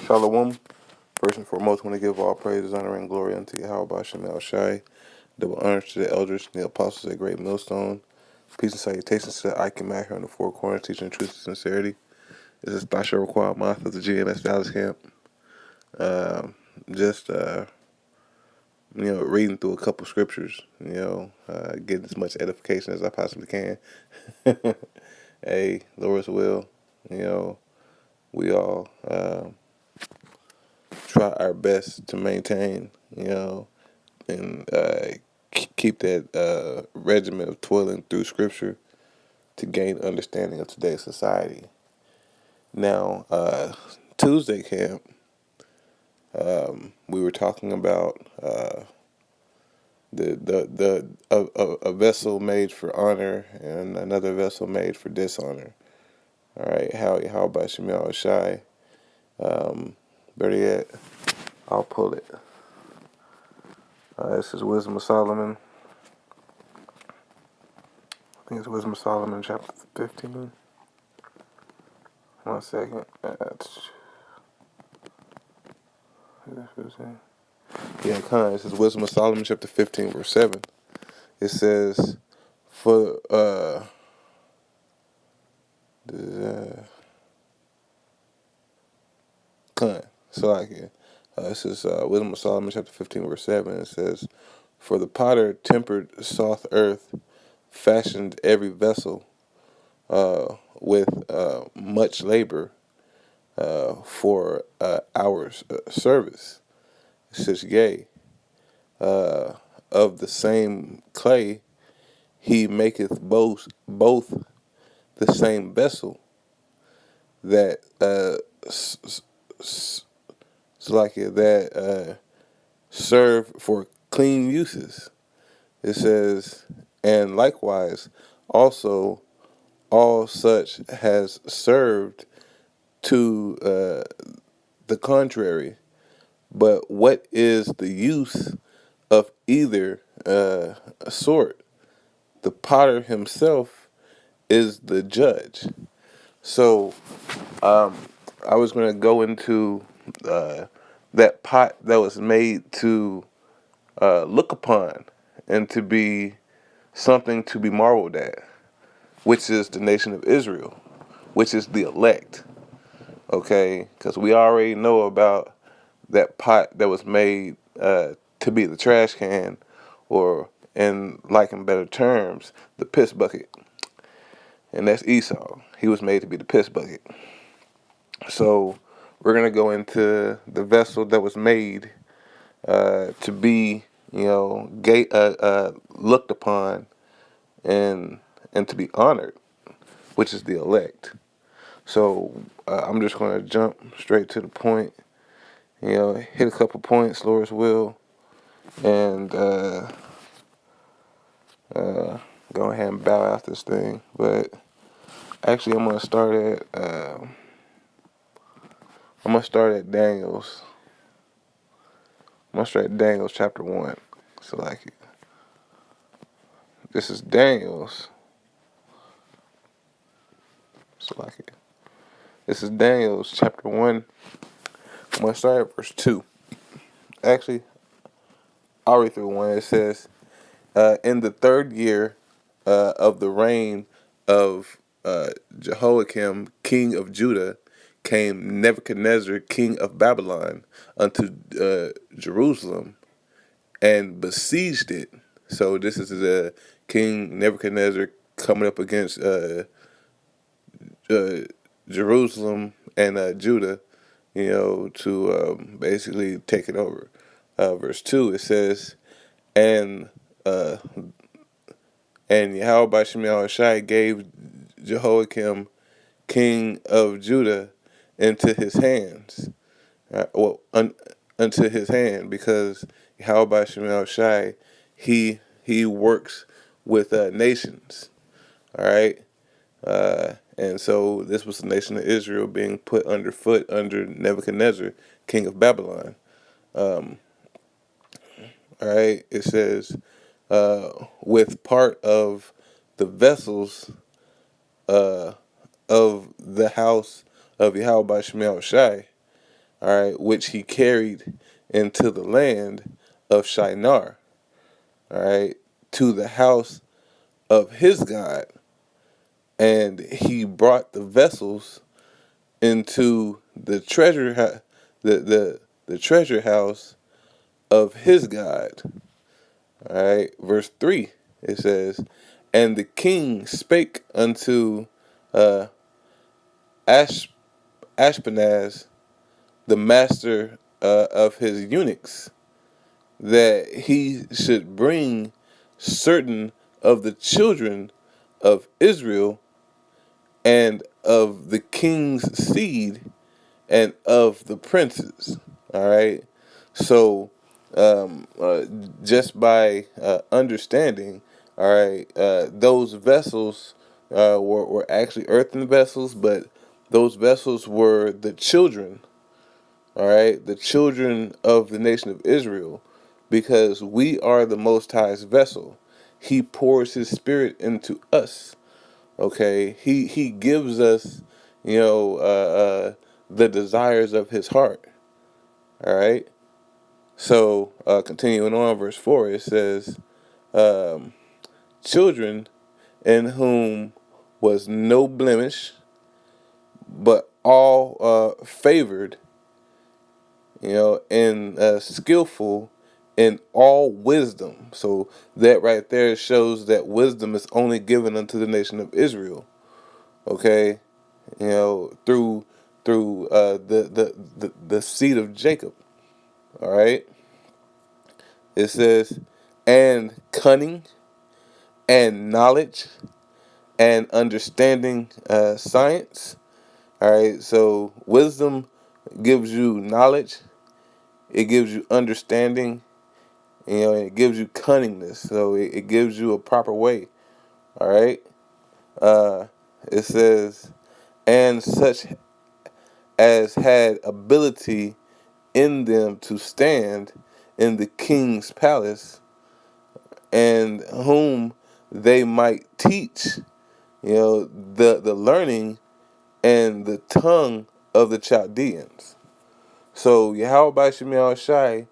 Shalom. First and foremost, I want to give all praises, honor, and glory unto Yahweh Shem Shai. Double honors to the elders and the apostles at Great Millstone. Peace and salutations to the Ike and Mac here on the Four Corners, teaching truth and sincerity. This is Basha Required Month of the GMS Dallas Camp. Just reading through a couple scriptures. Getting as much edification as I possibly can. Hey, Lord's will. We all try our best to maintain. And keep that regimen of toiling through Scripture to gain understanding of today's society. Now, Tuesday camp, we were talking about a vessel made for honor and another vessel made for dishonor. All right, how about Shemuel Shai? Better yet, I'll pull it. This is Wisdom of Solomon. I think it's Wisdom of Solomon, chapter 15. 1 second. This is Wisdom of Solomon, chapter 15, verse 7. It says, for, this is Wisdom of Solomon, chapter 15, verse 7. It says, for the potter tempered soft earth, fashioned every vessel with much labor for hours service. It says, yea, of the same clay he maketh both the same vessel that serve for clean uses. It says, and likewise also all such has served to the contrary. But what is the use of either sort? The potter himself is the judge. So I was going to go into that pot that was made to look upon and to be something to be marveled at, which is the nation of Israel, which is the elect. Okay, because we already know about that pot that was made to be the trash can, or in better terms, the piss bucket. And that's Esau. He was made to be the piss bucket. So we're going to go into the vessel that was made to be, looked upon and to be honored, which is the elect. So I'm just going to jump straight to the point, hit a couple points, Lord's will, and go ahead and bow out this thing. But actually, I'm gonna start at Daniel's. I'm gonna start at Daniel's chapter 1. So this is Daniel's. This is Daniel's chapter 1. I'm gonna start at verse 2. Actually, I'll read through 1. It says, in the third year of the reign of Jehoiakim, king of Judah, came Nebuchadnezzar, king of Babylon, unto Jerusalem, and besieged it. So this is the King Nebuchadnezzar coming up against Jerusalem and Judah, to basically take it over. Verse 2, it says, and Yahweh Shem Shai gave Jehoiakim, king of Judah, into his hands. Unto his hand, because Yahweh Shem Shai, he works with nations. All right. And so this was the nation of Israel being put underfoot under Nebuchadnezzar, king of Babylon. All right. It says, with part of the vessels of the house of Yahweh Shem Shai, all right, which he carried into the land of Shinar, all right, to the house of his God, and he brought the vessels into the the treasure house of his God. All right, verse 3, it says, and the king spake unto uh, Ash, Ashpenaz, the master of his eunuchs, that he should bring certain of the children of Israel and of the king's seed and of the princes. All right. So, just by understanding, all right, those vessels were actually earthen vessels, but those vessels were the children, all right, the children of the nation of Israel, because we are the Most High's vessel. He pours His Spirit into us. Okay, He gives us, the desires of His heart. All right. So, continuing on, verse 4, it says, um, children in whom was no blemish, but all favored, and skillful in all wisdom. So that right there shows that wisdom is only given unto the nation of Israel. Okay, through the seed of Jacob. All right. It says, and cunning and knowledge and understanding science. All right. So wisdom gives you knowledge. It gives you understanding. And it gives you cunningness. So it gives you a proper way. All right. Uh, it says, and such as had ability in them to stand in the king's palace, and whom they might teach, the learning and the tongue of the Chaldeans. So Yahweh Shemiah Shai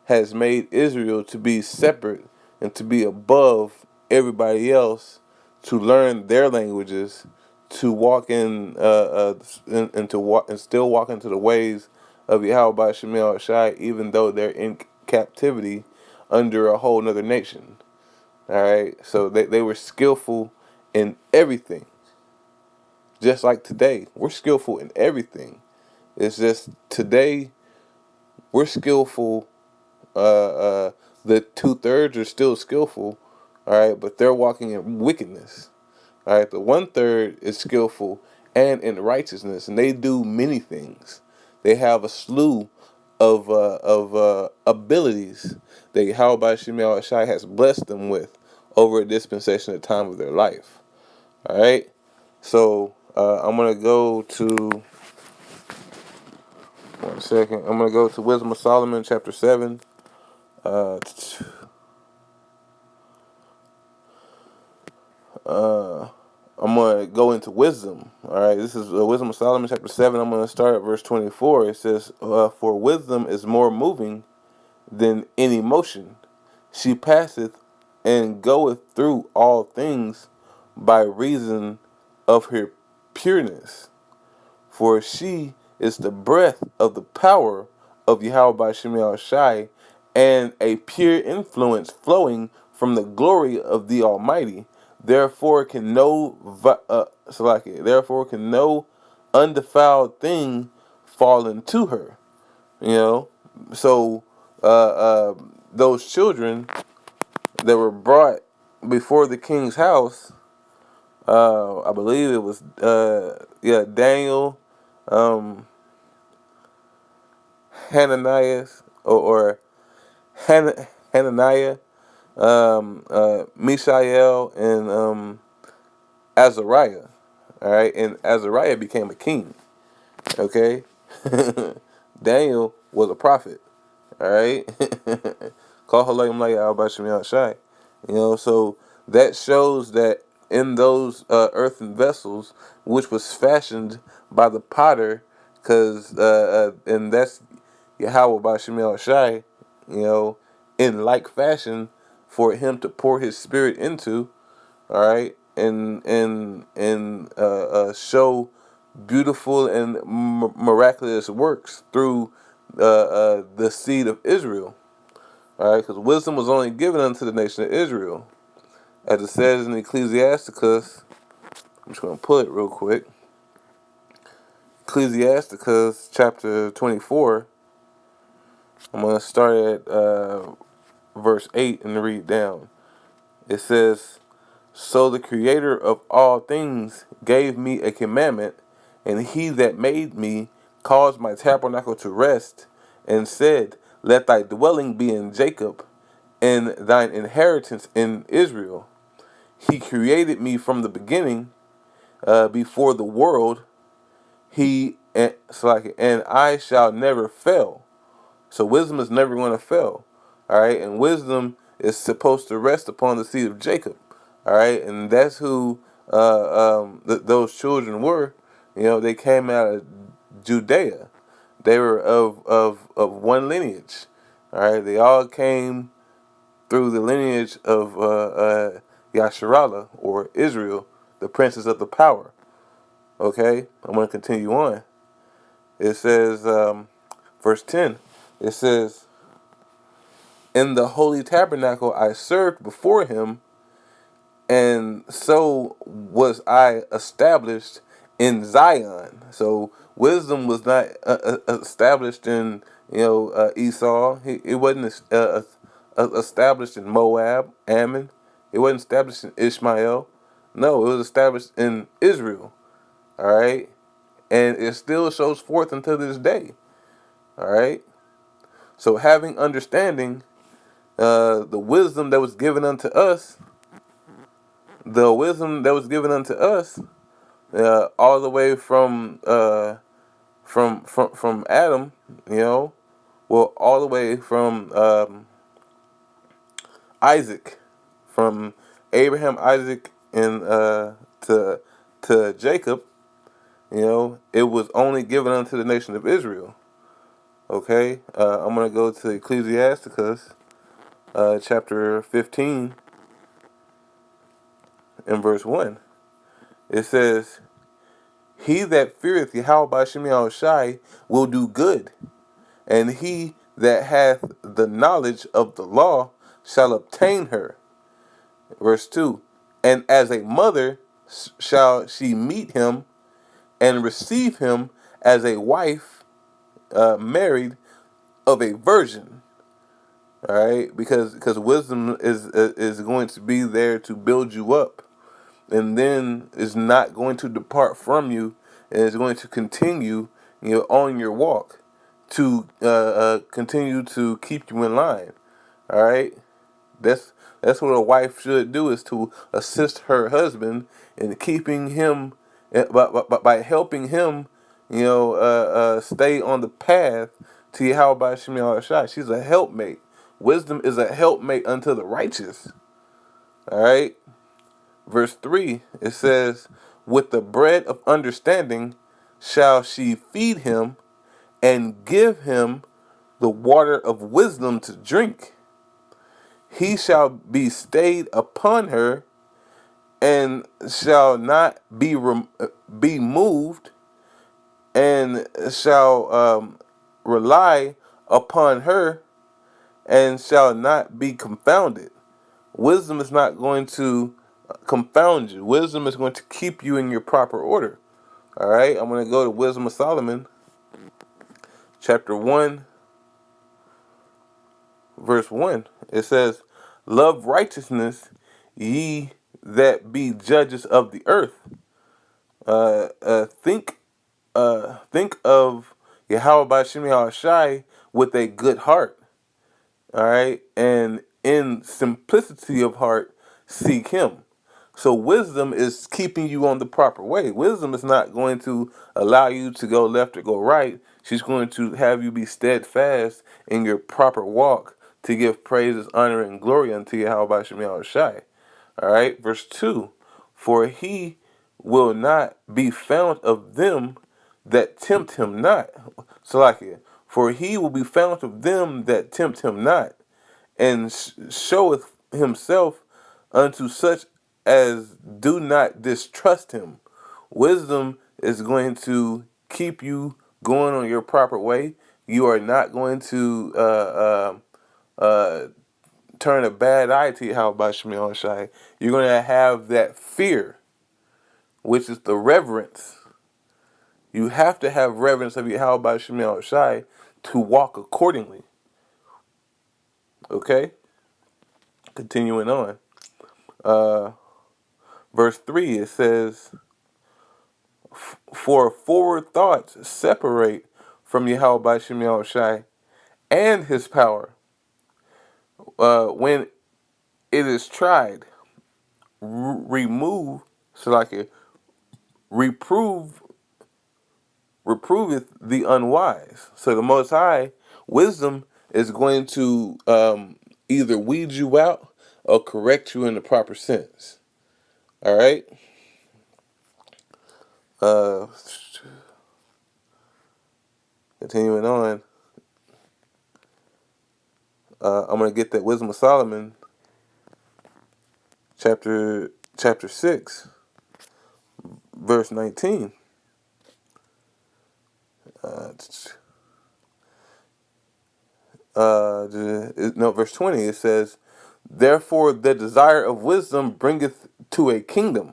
has made Israel to be separate and to be above everybody else, to learn their languages, to walk and to walk and still walk into the ways of Yahweh Shemiah Shai, even though they're in captivity under a whole nother nation. All right, so they were skillful in everything, just like today. We're skillful in everything. It's just today we're skillful. The 2/3 are still skillful, all right, but they're walking in wickedness. All right, the 1/3 is skillful and in righteousness, and they do many things. They have a slew of abilities that Yahweh Shemiah Shai has blessed them with over a dispensation of time of their life. All right, so I'm gonna go to 1 second. I'm gonna go to Wisdom of Solomon, chapter 7. Uh, uh, I'm gonna go into wisdom. All right, this is Wisdom of Solomon, chapter 7. I'm gonna start at verse 24. It says, "For wisdom is more moving than any motion. She passeth and goeth through all things by reason of her pureness. For she is the breath of the power of Yahweh Shemiah Shai, and a pure influence flowing from the glory of the Almighty. Therefore therefore can no undefiled thing fall into her." You know, so those children that were brought before the king's house, I believe it was Daniel, um, Hananias or Hananiah, Mishael, and Azariah. All right, and Azariah became a king. Okay, Daniel was a prophet. All right, call Halayim Lay Al Bashim Shai. So that shows that in those earthen vessels, which was fashioned by the potter because and that's Yahweh Bashim El Shai, in like fashion for him to pour his spirit into, all right, and show beautiful and miraculous works through the seed of Israel, all right, because wisdom was only given unto the nation of Israel, as it says in Ecclesiasticus. I'm just going to pull it real quick. Ecclesiasticus chapter 24. I'm going to start at verse 8 and read down. It says, "So the Creator of all things gave me a commandment, and he that made me caused my tabernacle to rest, and said, Let thy dwelling be in Jacob, and thine inheritance in Israel. He created me from the beginning, before the world, and I shall never fail." So wisdom is never going to fail. All right, and wisdom is supposed to rest upon the seed of Jacob. All right, and that's who those children were. They came out of Judea. They were of one lineage. All right, they all came through the lineage of Yasharallah, or Israel, the princess of the power. Okay, I'm going to continue on. It says, verse 10, it says, "In the holy tabernacle I served before him, and so was I established in Zion." So wisdom was not established in Esau. It wasn't established in Moab, Ammon. It wasn't established in Ishmael. No, it was established in Israel. All right, and it still shows forth until this day. All right. So having understanding, the wisdom that was given unto us, all the way from Adam, all the way from Isaac, from Abraham, Isaac, and to Jacob. It was only given unto the nation of Israel. Okay, I'm gonna go to Ecclesiasticus, chapter 15, and verse 1. It says, "He that feareth Yahweh by Shemi Shai will do good, and he that hath the knowledge of the law shall obtain her." Verse 2, "And as a mother shall she meet him, and receive him as a wife married of a virgin." All right, because wisdom is going to be there to build you up, and then is not going to depart from you, and is going to continue, on your walk, to continue to keep you in line. All right, that's what a wife should do, is to assist her husband in keeping him, by helping him, stay on the path to Yahweh Shemi Shai. She's a helpmate. Wisdom is a helpmate unto the righteous. All right. Verse 3, it says, "With the bread of understanding shall she feed him, and give him the water of wisdom to drink. He shall be stayed upon her, and shall not be moved, and shall rely upon her, and shall not be confounded." Wisdom is not going to confound you. Wisdom is going to keep you in your proper order. All right, I'm going to go to Wisdom of Solomon, chapter 1, verse 1. It says, "Love righteousness, ye that be judges of the earth. Think of Yahweh by Shemi Shai with a good heart. All right, and in simplicity of heart seek him." So wisdom is keeping you on the proper way. Wisdom is not going to allow you to go left or go right. She's going to have you be steadfast in your proper walk to give praises, honor, and glory unto Yahweh Shemi Shai. All right, verse 2. "For he will not be found of them that tempt him not. Salakia. For he will be found of them that tempt him not, and showeth himself unto such as do not distrust him. Wisdom is going to keep you going on your proper way. You are not going to turn a bad eye to Yahweh Shemel Shai. You're going to have that fear, which is the reverence. You have to have reverence of Yahweh Shemel Shai to walk accordingly. Okay? Continuing on. Verse 3, it says, for forward thoughts separate from Yahweh Shemel Shai and his power. When it is tried, remove, so like it, reproveth the unwise. So the Most High, wisdom is going to either weed you out or correct you in the proper sense. All right? Uh, Continuing on, I'm going to get that Wisdom of Solomon, chapter 6, verse 19. No, verse 20, it says, therefore the desire of wisdom bringeth to a kingdom.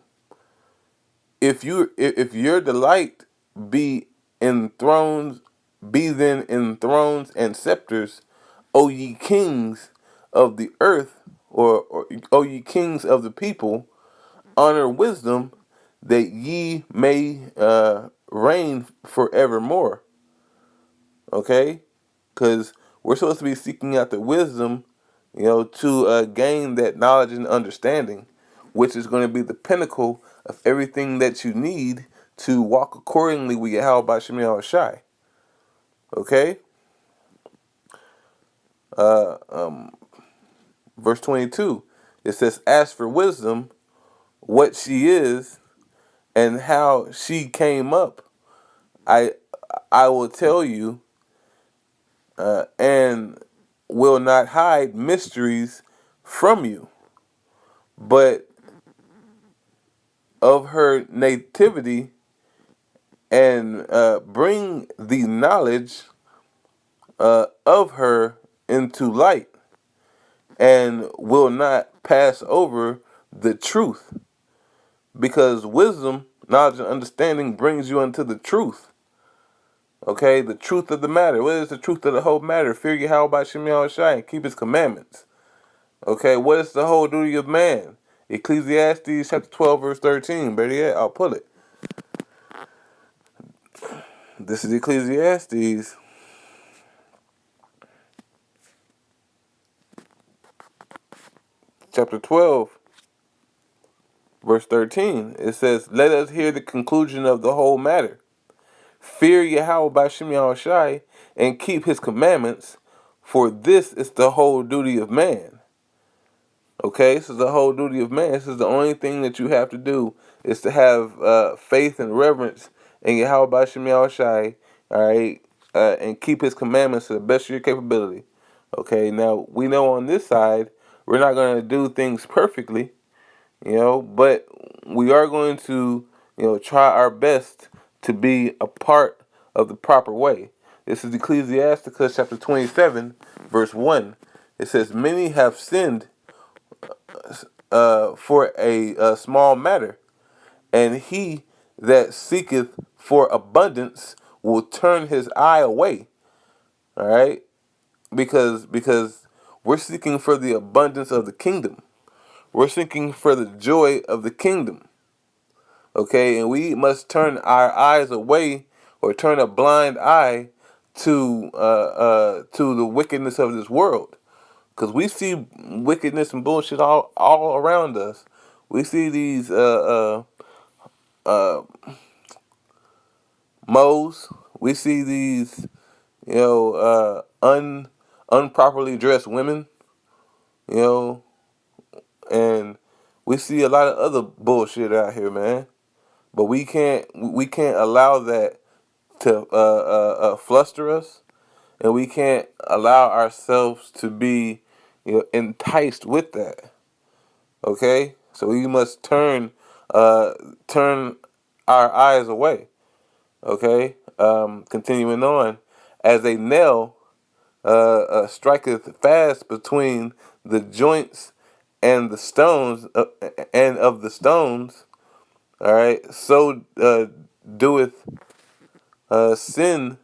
If your delight be in thrones, be then in thrones and scepters, O ye kings of the earth, or O ye kings of the people, honor wisdom, that ye may reign forevermore. Okay, because we're supposed to be seeking out the wisdom, to gain that knowledge and understanding, which is going to be the pinnacle of everything that you need to walk accordingly with Yahweh Shemel Shai. Okay? Verse 22, it says, as for wisdom, what she is and how she came up, I will tell you, and will not hide mysteries from you, but of her nativity, and bring the knowledge of her into light, and will not pass over the truth, because wisdom, knowledge, and understanding brings you into the truth. Okay, the truth of the matter. What is the truth of the whole matter? Fear Yahweh by Shemel Shai and keep his commandments. Okay, what is the whole duty of man? Ecclesiastes chapter 12, verse 13. Better yet, I'll pull it. This is Ecclesiastes chapter 12, verse 13. It says, let us hear the conclusion of the whole matter. Fear Yahweh by Shemel Shai and keep his commandments, for this is the whole duty of man. Okay, this is the whole duty of man. This is the only thing that you have to do, is to have faith and reverence in Yahweh by Shemel Shai, all right, and keep his commandments to the best of your capability. Okay, now we know on this side, we're not going to do things perfectly, but we are going to, try our best to be a part of the proper way. This is Ecclesiasticus chapter 27, verse 1. It says, many have sinned for a small matter, and he that seeketh for abundance will turn his eye away. All right, because we're seeking for the abundance of the kingdom. We're seeking for the joy of the kingdom. Okay, and we must turn our eyes away, or turn a blind eye to the wickedness of this world. Because we see wickedness and bullshit all around us. We see these moles. We see these, unproperly dressed women, you know, and we see a lot of other bullshit out here, man. But we can't allow that to fluster us, and we can't allow ourselves to be, enticed with that. Okay, so we must turn our eyes away. Okay, continuing on, as a nail striketh fast between the joints and the stones, and of the stones. All right, so doeth sin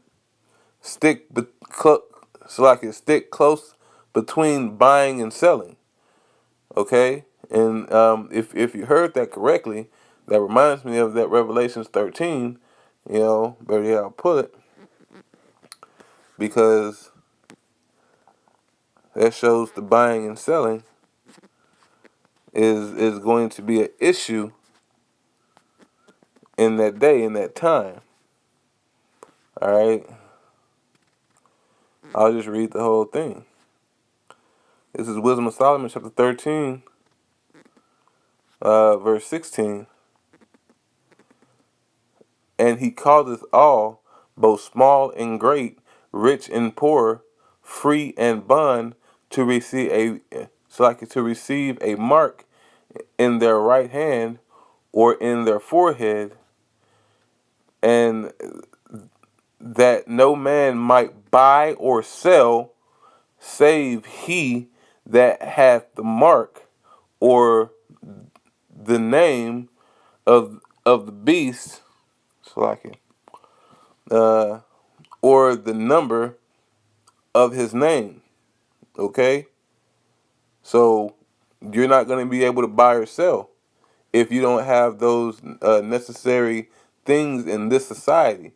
so like it stick close between buying and selling. Okay, and if you heard that correctly, that reminds me of that Revelations 13. Better yet, I'll put it, because that shows the buying and selling is going to be an issue in that day, in that time. All right, I'll just read the whole thing. This is Wisdom of Solomon, chapter 13, verse 16. And he calleth all, both small and great, rich and poor, free and bond, to receive a mark in their right hand or in their forehead, and that no man might buy or sell save he that hath the mark or the name of the beast, or the number of his name. Okay, so you're not going to be able to buy or sell if you don't have those necessary things in this society.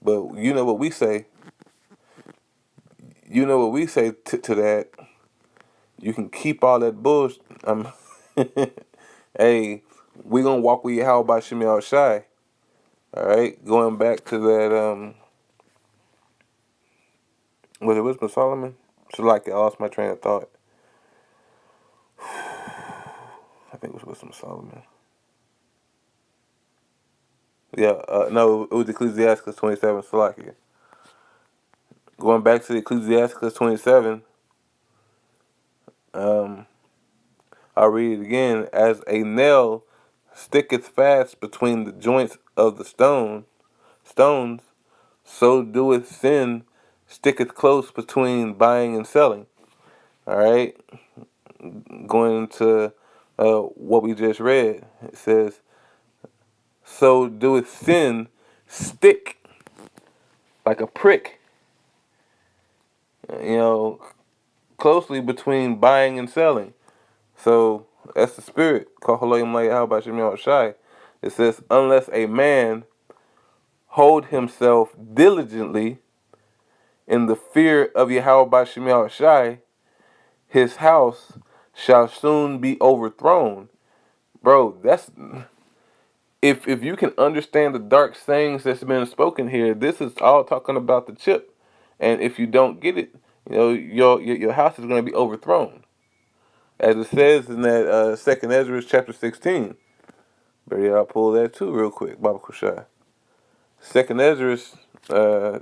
But you know what we say. You know what we say to that. You can keep all that bullshit. Hey, we gonna walk with Yahweh Shemi Shai. All right, going back to that. Was it Wisdom of Solomon? So like I lost my train of thought. I think it was Wisdom of Solomon. Yeah, no, it was Ecclesiastes 27. Salakia. Going back to the Ecclesiastes 27. I'll read it again. As a nail sticketh fast between the joints of the stones, so doeth sin sticketh close between buying and selling. All right, going into what we just read, it says, so doeth sin stick like a prick, you know, closely between buying and selling. So that's the spirit. It says, unless a man hold himself diligently in the fear of Yahweh Shemi Shai, his house shall soon be overthrown. Bro, that's if you can understand the dark sayings that's been spoken here, this is all talking about the chip. And if you don't get it, your house is going to be overthrown, as it says in that Second Ezra chapter 16. But yeah, I'll pull that too real quick, Baba Kushai. Second Ezra uh,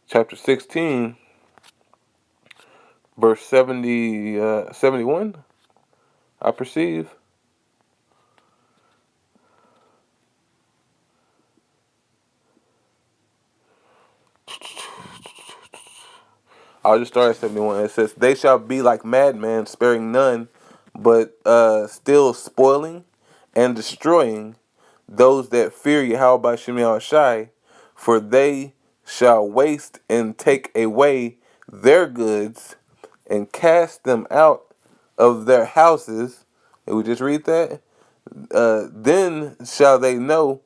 chapter 16, verse 71, I perceive. I'll just start at 71. It says, they shall be like madmen, sparing none, but still spoiling and destroying those that fear Yahweh by Shemi Shai, for they shall waste and take away their goods and cast them out of their houses. Did we just read that? Then shall they know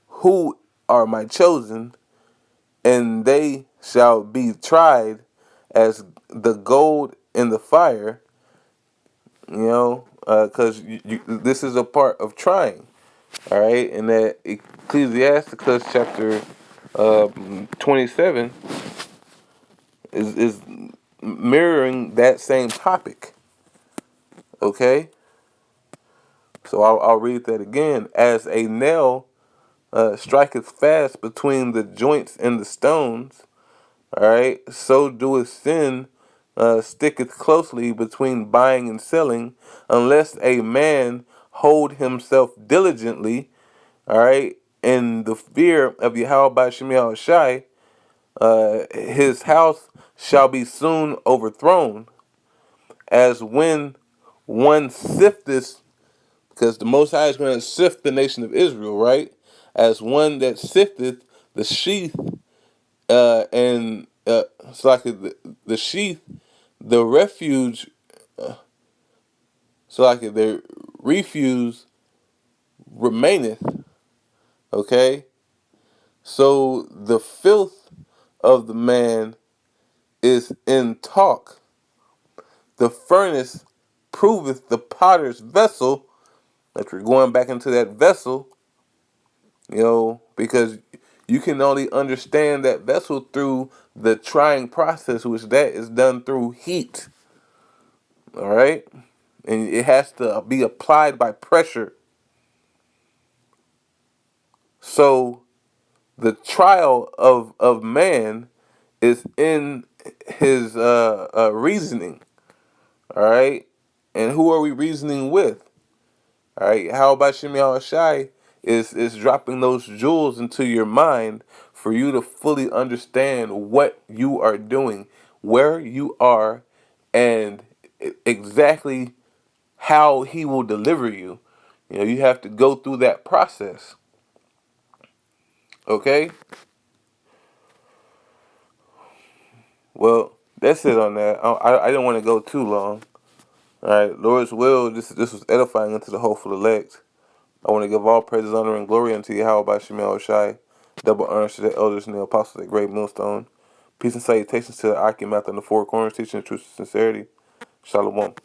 who are my chosen, and they shall be tried as the gold in the fire, because this is a part of trying. All right, and that Ecclesiasticus chapter 27 is mirroring that same topic. Okay, so I'll read that again. As a nail striketh fast between the joints and the stones, all right, so doeth sin sticketh closely between buying and selling, unless a man hold himself diligently, all right, in the fear of Yahweh by Shemiah Shai, his house shall be soon overthrown, as when one sifteth, because the Most High is going to sift the nation of Israel, right? As one that sifteth the sheath, and it's like the sheath, the refuge, so like the refuse remaineth. Okay, so the filth of the man is in talk. The furnace proveth the potter's vessel. That you're going back into that vessel, because you can only understand that vessel through the trying process, which that is done through heat. All right, and it has to be applied by pressure. So the trial of man is in his reasoning. All right, and who are we reasoning with? All right, how about Shemi Shai is dropping those jewels into your mind for you to fully understand what you are doing, where you are, and exactly how he will deliver you. You have to go through that process. Okay? Well, that's it on that. I didn't want to go too long. All right, Lord's will, this was edifying unto the hopeful elect. I want to give all praises, honor, and glory unto Yahweh by Shemel Shai. Double honors to the elders and the apostles at Great Millstone. Peace and salutations to the Akim and the four corners, teaching the truth and sincerity. Shalom.